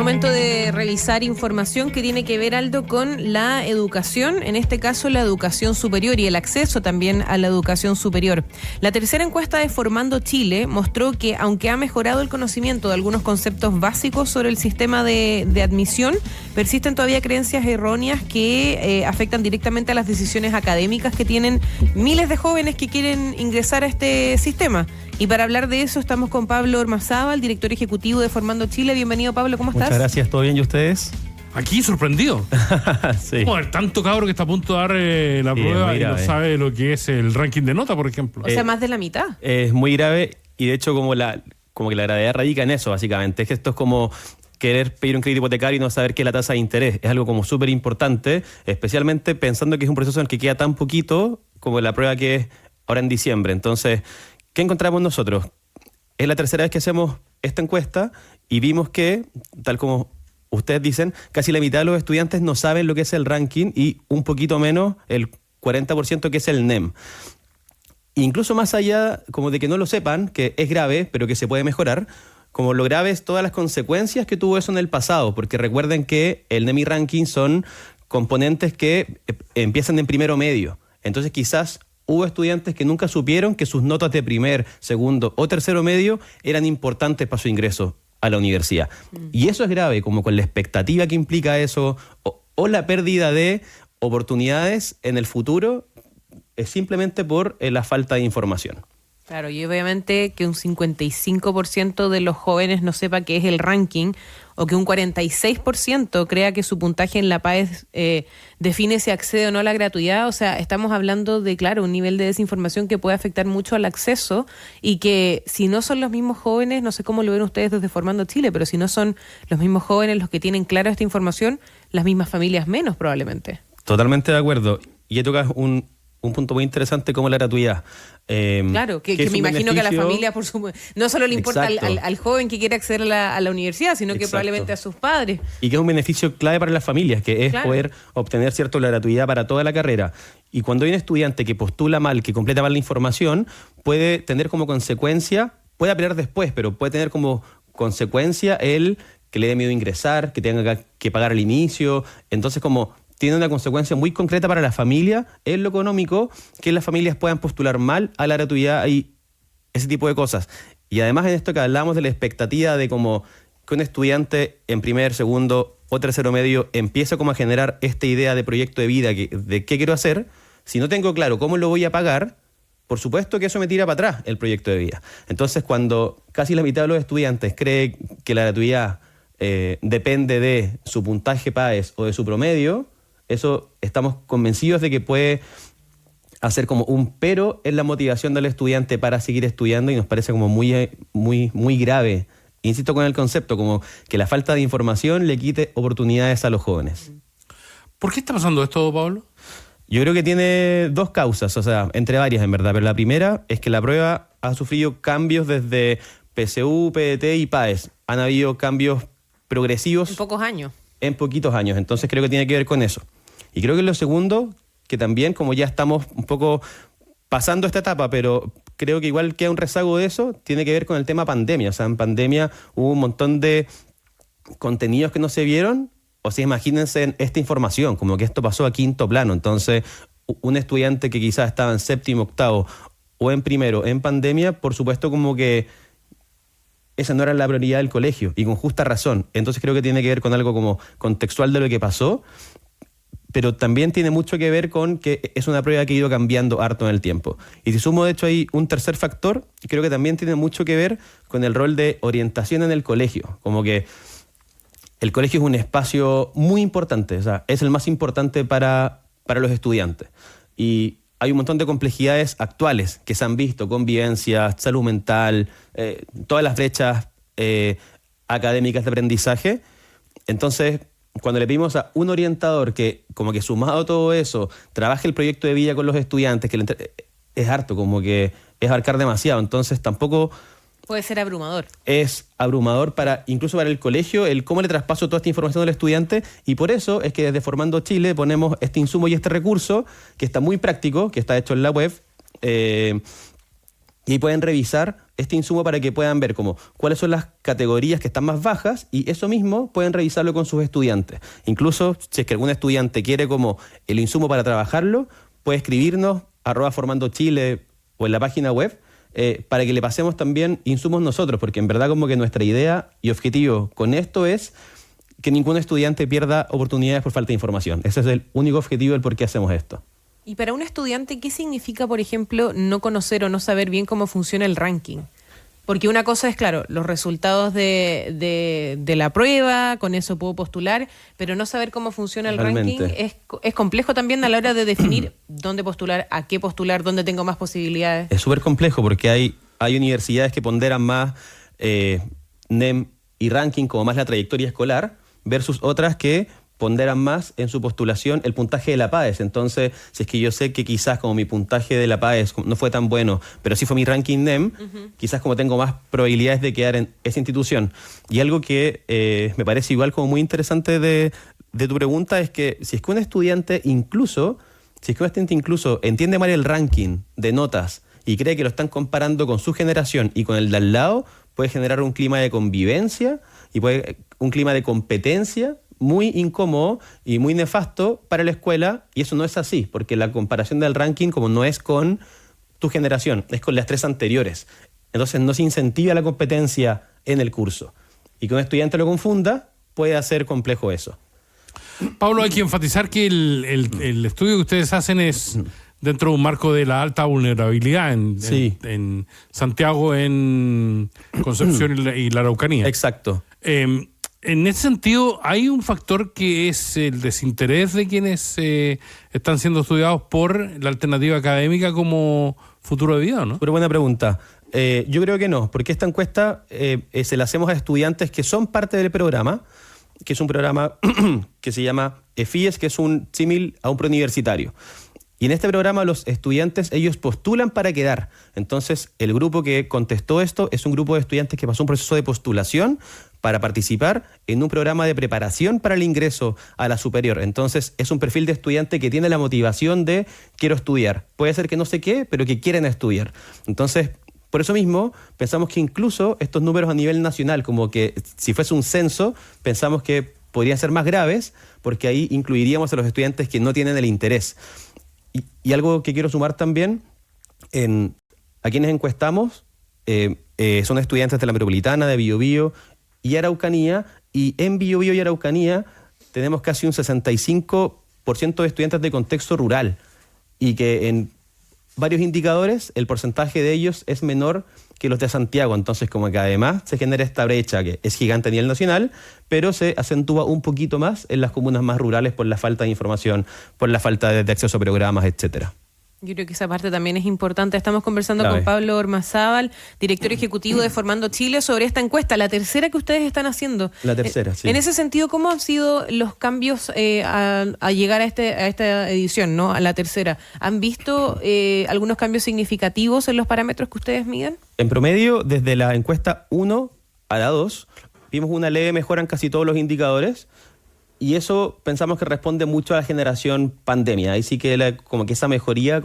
Momento de revisar información que tiene que ver, Aldo, con la educación, en este caso la educación superior y el acceso también a la educación superior. La tercera encuesta de Formando Chile mostró que, aunque ha mejorado el conocimiento de algunos conceptos básicos sobre el sistema de admisión, persisten todavía creencias erróneas que afectan directamente a las decisiones académicas que tienen miles de jóvenes que quieren ingresar a este sistema. Y para hablar de eso estamos con Pablo Ormazábal, director ejecutivo de Formando Chile. Bienvenido, Pablo, ¿cómo estás? Muchas gracias, ¿todo bien? ¿Y ustedes? Aquí sorprendido. Sí. Bueno, tanto cabro que está a punto de dar la prueba y no sabe lo que es el ranking de nota, por ejemplo. O sea, más de la mitad. Es muy grave y de hecho como que la gravedad radica en eso, básicamente. Es que esto es como querer pedir un crédito hipotecario y no saber qué es la tasa de interés. Es algo como súper importante, especialmente pensando que es un proceso en el que queda tan poquito como la prueba que es ahora en diciembre. Entonces, ¿qué encontramos nosotros? Es la tercera vez que hacemos esta encuesta y vimos que, tal como ustedes dicen, casi la mitad de los estudiantes no saben lo que es el ranking y un poquito menos, el 40% que es el NEM. Incluso más allá como de que no lo sepan, que es grave, pero que se puede mejorar, como lo grave es todas las consecuencias que tuvo eso en el pasado, porque recuerden que el NEM y ranking son componentes que empiezan en primero medio. Entonces quizás hubo estudiantes que nunca supieron que sus notas de primer, segundo o tercero medio eran importantes para su ingreso a la universidad. Y eso es grave, como con la expectativa que implica eso, o la pérdida de oportunidades en el futuro, es simplemente por la falta de información. Claro, y obviamente que un 55% de los jóvenes no sepa qué es el ranking, o que un 46% crea que su puntaje en la PAES define si accede o no a la gratuidad. O sea, estamos hablando de, claro, un nivel de desinformación que puede afectar mucho al acceso y que si no son los mismos jóvenes, no sé cómo lo ven ustedes desde Formando Chile, pero si no son los mismos jóvenes los que tienen clara esta información, las mismas familias menos probablemente. Totalmente de acuerdo. Y ya tocas un punto muy interesante como la gratuidad. Claro, que me imagino que a la familia no solo le importa al joven que quiere acceder a la universidad, sino que probablemente a sus padres. Y que es un beneficio clave para las familias, que es poder obtener la gratuidad para toda la carrera. Y cuando hay un estudiante que postula mal, que completa mal la información, puede tener como consecuencia, puede apelar después, pero puede tener como consecuencia el que le dé miedo ingresar, que tenga que pagar al inicio. Entonces, como tiene una consecuencia muy concreta para la familia, en lo económico, que las familias puedan postular mal a la gratuidad y ese tipo de cosas. Y además en esto que hablamos de la expectativa de como que un estudiante en primer, segundo o tercero medio empieza como a generar esta idea de proyecto de vida, de qué quiero hacer, si no tengo claro cómo lo voy a pagar, por supuesto que eso me tira para atrás el proyecto de vida. Entonces cuando casi la mitad de los estudiantes cree que la gratuidad depende de su puntaje PAES o de su promedio, eso estamos convencidos de que puede hacer como un pero en la motivación del estudiante para seguir estudiando y nos parece como muy grave. Insisto con el concepto, como que la falta de información le quite oportunidades a los jóvenes. ¿Por qué está pasando esto, Pablo? Yo creo que tiene dos causas, o sea, entre varias en verdad, pero la primera es que la prueba ha sufrido cambios desde PSU, PDT y PAES. Han habido cambios progresivos. En pocos años. En poquitos años, entonces creo que tiene que ver con eso. Y creo que lo segundo, que también como ya estamos un poco pasando esta etapa, pero creo que igual queda un rezago de eso, tiene que ver con el tema pandemia. O sea, en pandemia hubo un montón de contenidos que no se vieron. O sea, imagínense en esta información, como que esto pasó a quinto plano. Entonces, un estudiante que quizás estaba en séptimo, octavo o en primero en pandemia, por supuesto como que esa no era la prioridad del colegio y con justa razón. Entonces creo que tiene que ver con algo como contextual de lo que pasó, pero también tiene mucho que ver con que es una prueba que ha ido cambiando harto en el tiempo. Y si sumo, de hecho, ahí un tercer factor, creo que también tiene mucho que ver con el rol de orientación en el colegio. Como que el colegio es un espacio muy importante, o sea, es el más importante para los estudiantes. Y hay un montón de complejidades actuales que se han visto, convivencia, salud mental, todas las brechas académicas de aprendizaje. Entonces, cuando le pedimos a un orientador que, como que sumado a todo eso, trabaje el proyecto de vida con los estudiantes, es harto, como que es abarcar demasiado. Entonces, tampoco puede ser abrumador. Es abrumador incluso para el colegio, el cómo le traspaso toda esta información al estudiante, y por eso es que desde Formando Chile ponemos este insumo y este recurso, que está muy práctico, que está hecho en la web, y Y ahí pueden revisar este insumo para que puedan ver como cuáles son las categorías que están más bajas y eso mismo pueden revisarlo con sus estudiantes. Incluso si es que algún estudiante quiere como el insumo para trabajarlo, puede escribirnos @formandochile o en la página web para que le pasemos también insumos nosotros, porque en verdad como que nuestra idea y objetivo con esto es que ningún estudiante pierda oportunidades por falta de información. Ese es el único objetivo del por qué hacemos esto. Y para un estudiante, ¿qué significa, por ejemplo, no conocer o no saber bien cómo funciona el ranking? Porque una cosa es, claro, los resultados de la prueba, con eso puedo postular, pero no saber cómo funciona el ranking es complejo también a la hora de definir dónde postular, a qué postular, dónde tengo más posibilidades. Es súper complejo porque hay universidades que ponderan más NEM y ranking como más la trayectoria escolar versus otras que ponderan más en su postulación el puntaje de la PAES. Entonces, si es que yo sé que quizás como mi puntaje de la PAES no fue tan bueno, pero sí fue mi ranking NEM, quizás como tengo más probabilidades de quedar en esa institución. Y algo que me parece igual como muy interesante de tu pregunta es que si es que un estudiante incluso entiende mal el ranking de notas y cree que lo están comparando con su generación y con el de al lado, puede generar un clima de convivencia y un clima de competencia muy incómodo y muy nefasto para la escuela, y eso no es así, porque la comparación del ranking como no es con tu generación, es con las 3 anteriores. Entonces no se incentiva la competencia en el curso. Y que un estudiante lo confunda, puede hacer complejo eso. Pablo, hay que enfatizar que el estudio que ustedes hacen es dentro de un marco de la alta vulnerabilidad en Santiago, en Concepción y la Araucanía. Exacto. En ese sentido, hay un factor que es el desinterés de quienes están siendo estudiados por la alternativa académica como futuro de vida, ¿no? Pero buena pregunta. Yo creo que no, porque esta encuesta se la hacemos a estudiantes que son parte del programa, que es un programa que se llama EFIES, que es un símil a un preuniversitario. Y en este programa los estudiantes, ellos postulan para quedar. Entonces, el grupo que contestó esto es un grupo de estudiantes que pasó un proceso de postulación para participar en un programa de preparación para el ingreso a la superior. Entonces, es un perfil de estudiante que tiene la motivación de quiero estudiar. Puede ser que no sé qué, pero que quieren estudiar. Entonces, por eso mismo, pensamos que incluso estos números a nivel nacional, como que si fuese un censo, pensamos que podrían ser más graves, porque ahí incluiríamos a los estudiantes que no tienen el interés. Y algo que quiero sumar también, a quienes encuestamos son estudiantes de la Metropolitana, de Biobío y Araucanía, y en Biobío y Araucanía tenemos casi un 65% de estudiantes de contexto rural, y que en varios indicadores el porcentaje de ellos es menor que los de Santiago. Entonces, como que además se genera esta brecha que es gigante a nivel nacional, pero se acentúa un poquito más en las comunas más rurales por la falta de información, por la falta de acceso a programas, etcétera. Yo creo que esa parte también es importante. Estamos conversando con Pablo Ormazábal, director ejecutivo de Formando Chile, sobre esta encuesta, la tercera que ustedes están haciendo. La tercera, sí. En ese sentido, ¿cómo han sido los cambios a llegar a esta edición, ¿no? A la tercera? ¿Han visto algunos cambios significativos en los parámetros que ustedes miden? En promedio, desde la encuesta 1 a la 2, vimos una leve mejora en casi todos los indicadores. Y eso pensamos que responde mucho a la generación pandemia. Ahí sí que como que esa mejoría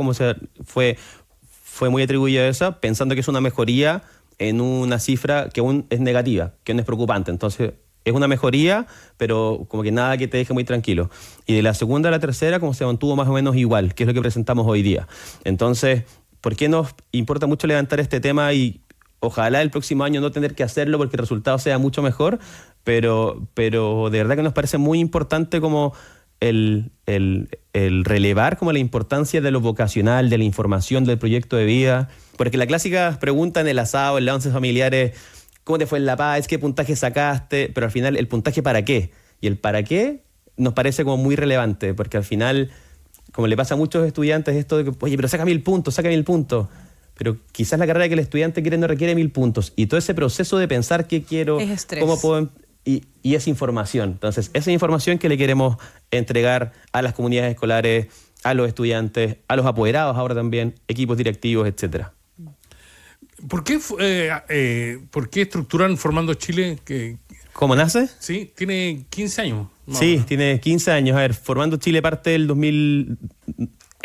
fue muy atribuida a esa, pensando que es una mejoría en una cifra que aún es negativa, que aún es preocupante. Entonces, es una mejoría, pero como que nada que te deje muy tranquilo. Y de la segunda a la tercera, como se mantuvo más o menos igual, que es lo que presentamos hoy día. Entonces, ¿por qué nos importa mucho levantar este tema y ojalá el próximo año no tener que hacerlo porque el resultado sea mucho mejor? Pero de verdad que nos parece muy importante como el relevar como la importancia de lo vocacional, de la información, del proyecto de vida. Porque la clásica pregunta en el asado, en las once familiares, ¿cómo te fue en la PAES? ¿Qué puntaje sacaste? Pero al final, ¿el puntaje para qué? Y el para qué nos parece como muy relevante, porque al final, como le pasa a muchos estudiantes esto de que, oye, pero saca 1000 puntos, saca 1000 puntos. Pero quizás la carrera que el estudiante quiere no requiere 1000 puntos. Y todo ese proceso de pensar qué quiero, es estrés. Cómo puedo... Y es información. Entonces, esa información que le queremos entregar a las comunidades escolares, a los estudiantes, a los apoderados ahora también, equipos directivos, etcétera. ¿Por qué estructuran Formando Chile? ¿Cómo nace? Sí, tiene 15 años. Sí, tiene 15 años. A ver, Formando Chile parte del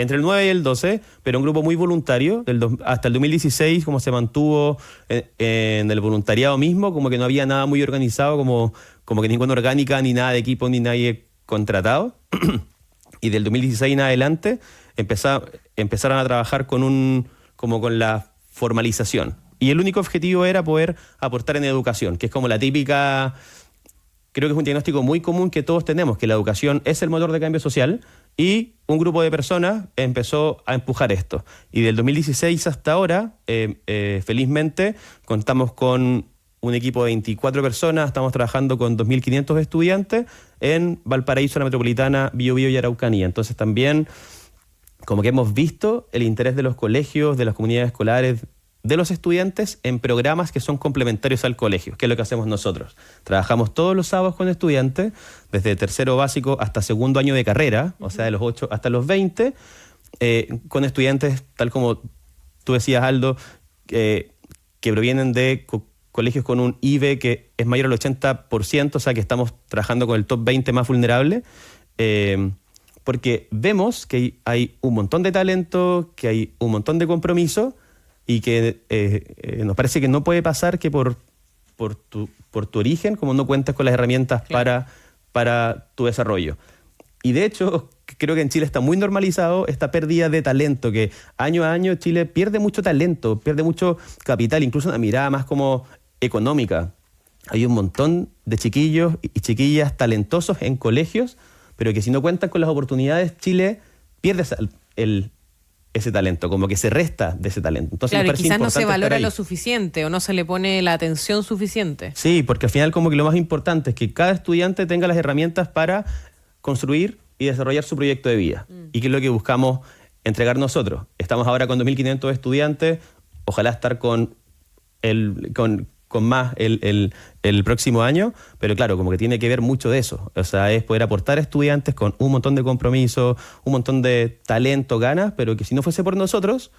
entre el 9 y el 12, pero un grupo muy voluntario. Hasta el 2016, como se mantuvo en el voluntariado mismo, como que no había nada muy organizado, como que ninguna orgánica, ni nada de equipo, ni nadie contratado. Y del 2016 en adelante empezaron a trabajar con la formalización. Y el único objetivo era poder aportar en educación, que es como la típica... Creo que es un diagnóstico muy común que todos tenemos, que la educación es el motor de cambio social, y un grupo de personas empezó a empujar esto. Y del 2016 hasta ahora, felizmente, contamos con un equipo de 24 personas, estamos trabajando con 2.500 estudiantes en Valparaíso, la Metropolitana, Biobío y Araucanía. Entonces también como que hemos visto el interés de los colegios, de las comunidades escolares, de los estudiantes en programas que son complementarios al colegio, que es lo que hacemos nosotros. Trabajamos todos los sábados con estudiantes, desde tercero básico hasta segundo año de carrera, o sea, de los 8 hasta los 20, con estudiantes, tal como tú decías, Aldo, que provienen de colegios con un IVE que es mayor al 80%, o sea, que estamos trabajando con el top 20 más vulnerable, porque vemos que hay un montón de talento, que hay un montón de compromiso, y que nos parece que no puede pasar que por tu origen, como no cuentas con las herramientas para tu desarrollo. Y de hecho, creo que en Chile está muy normalizado esta pérdida de talento, que año a año Chile pierde mucho talento, pierde mucho capital, incluso una mirada más como económica. Hay un montón de chiquillos y chiquillas talentosos en colegios, pero que si no cuentan con las oportunidades, Chile pierde ese talento, como que se resta de ese talento. Entonces, claro, y quizás no se valora lo suficiente o no se le pone la atención suficiente. Sí, porque al final como que lo más importante es que cada estudiante tenga las herramientas para construir y desarrollar su proyecto de vida. Y que es lo que buscamos entregar nosotros. Estamos ahora con 2.500 estudiantes, ojalá estar con más el próximo año, pero claro, como que tiene que ver mucho de eso. O sea, es poder aportar a estudiantes con un montón de compromiso, un montón de talento, ganas, pero que si no fuese por nosotros,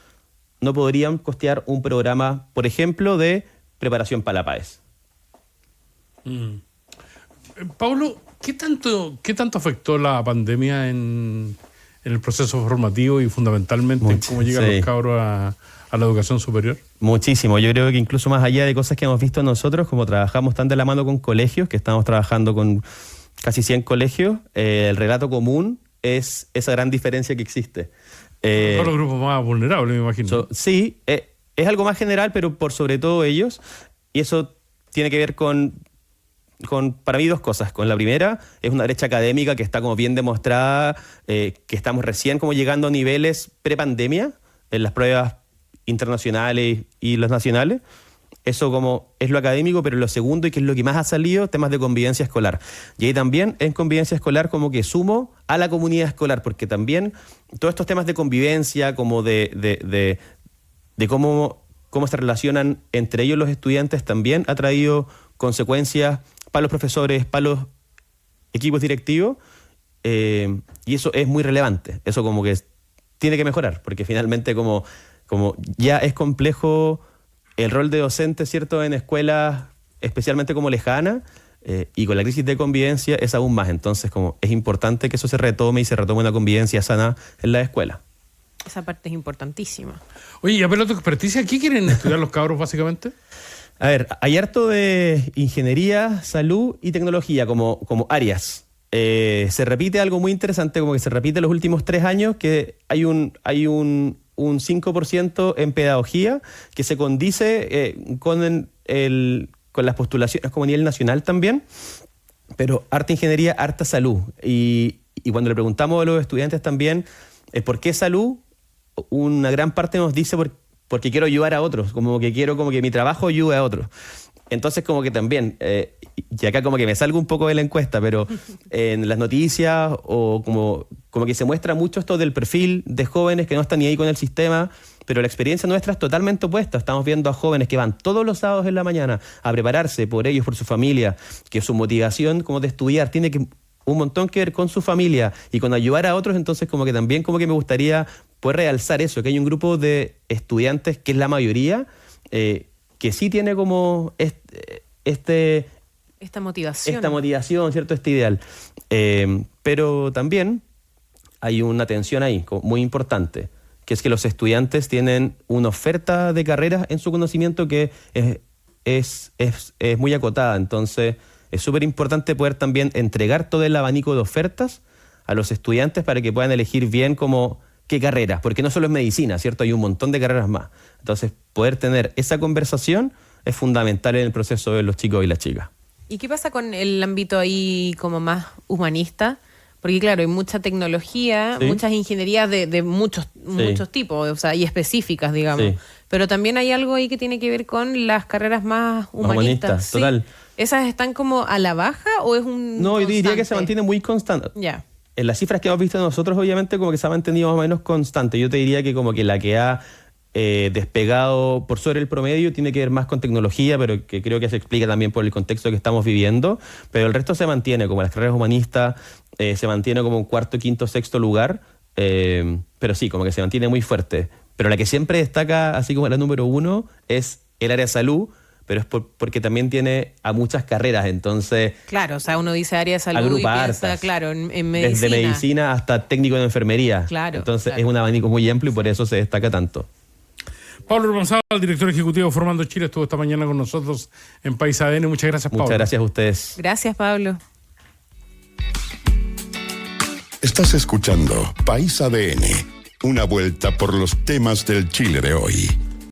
no podrían costear un programa, por ejemplo, de preparación para la PAES. Paulo, ¿qué tanto afectó la pandemia en el proceso formativo y fundamentalmente en cómo llegan los cabros a la educación superior? Muchísimo. Yo creo que incluso más allá de cosas que hemos visto nosotros, como trabajamos tan de la mano con colegios, que estamos trabajando con casi 100 colegios, el relato común es esa gran diferencia que existe. Son los grupos más vulnerables, me imagino. Sí, es algo más general, pero por sobre todo ellos. Y eso tiene que ver con para mí, dos cosas. Con la primera, es una brecha académica que está como bien demostrada, que estamos recién como llegando a niveles prepandemia en las pruebas internacionales y las nacionales. Eso como es lo académico, pero lo segundo, y que es lo que más ha salido, temas de convivencia escolar. Y ahí también en convivencia escolar como que sumo a la comunidad escolar, porque también todos estos temas de convivencia, como de cómo se relacionan entre ellos los estudiantes, también ha traído consecuencias para los profesores, para los equipos directivos, y eso es muy relevante. Eso como que tiene que mejorar, porque finalmente como ya es complejo el rol de docente, ¿cierto?, en escuelas especialmente como lejanas, y con la crisis de convivencia es aún más. Entonces como es importante que eso se retome y se retome una convivencia sana en la escuela. Esa parte es importantísima. Oye, y a ver, tu experticia, ¿qué quieren estudiar los cabros básicamente? A ver, hay harto de ingeniería, salud y tecnología como áreas. Se repite algo muy interesante, como que se repite los últimos 3 años, que hay un 5% en pedagogía que se condice con las postulaciones como a nivel nacional también, pero harta ingeniería, harta salud. Y cuando le preguntamos a los estudiantes también por qué salud, una gran parte nos dice porque quiero ayudar a otros, como que quiero como que mi trabajo ayude a otros. Entonces como que también, y acá como que me salgo un poco de la encuesta, pero en las noticias o como que se muestra mucho esto del perfil de jóvenes que no están ni ahí con el sistema, pero la experiencia nuestra es totalmente opuesta. Estamos viendo a jóvenes que van todos los sábados en la mañana a prepararse por ellos, por su familia, que su motivación como de estudiar tiene un montón que ver con su familia y con ayudar a otros. Entonces como que también como que me gustaría poder realzar eso, que hay un grupo de estudiantes que es la mayoría, que sí tiene como esta motivación, ¿cierto? Este ideal. Pero también hay una tensión ahí muy importante, que es que los estudiantes tienen una oferta de carreras en su conocimiento que es muy acotada. Entonces, es súper importante poder también entregar todo el abanico de ofertas a los estudiantes para que puedan elegir bien qué carreras, porque no solo es medicina, ¿cierto? Hay un montón de carreras más. Entonces, poder tener esa conversación es fundamental en el proceso de los chicos y las chicas. ¿Y qué pasa con el ámbito ahí como más humanista? Porque claro, hay mucha tecnología, ¿sí? Muchas ingenierías de muchos tipos, o sea, y específicas, digamos. Sí. Pero también hay algo ahí que tiene que ver con las carreras más humanistas. ¿Sí? Total. ¿Esas están como a la baja o es un No, constante? Yo diría que se mantiene muy constante. Ya. En las cifras que hemos visto nosotros, obviamente, como que se ha mantenido más o menos constante. Yo te diría que como que la que ha despegado por sobre el promedio tiene que ver más con tecnología, pero que creo que se explica también por el contexto que estamos viviendo. Pero el resto se mantiene, como las carreras humanistas, se mantiene como un cuarto, quinto, sexto lugar. Pero sí, como que se mantiene muy fuerte. Pero la que siempre destaca, así como la número 1, es el área de salud, pero es porque también tiene a muchas carreras, entonces... Claro, o sea, uno dice área de salud y piensa, claro, en medicina. Desde medicina hasta técnico de enfermería. Claro. Entonces es un abanico muy amplio y por eso se destaca tanto. Pablo Urbanzábal, el director ejecutivo de Formando Chile, estuvo esta mañana con nosotros en País ADN. Muchas gracias, Pablo. Muchas gracias a ustedes. Gracias, Pablo. Estás escuchando País ADN, una vuelta por los temas del Chile de hoy.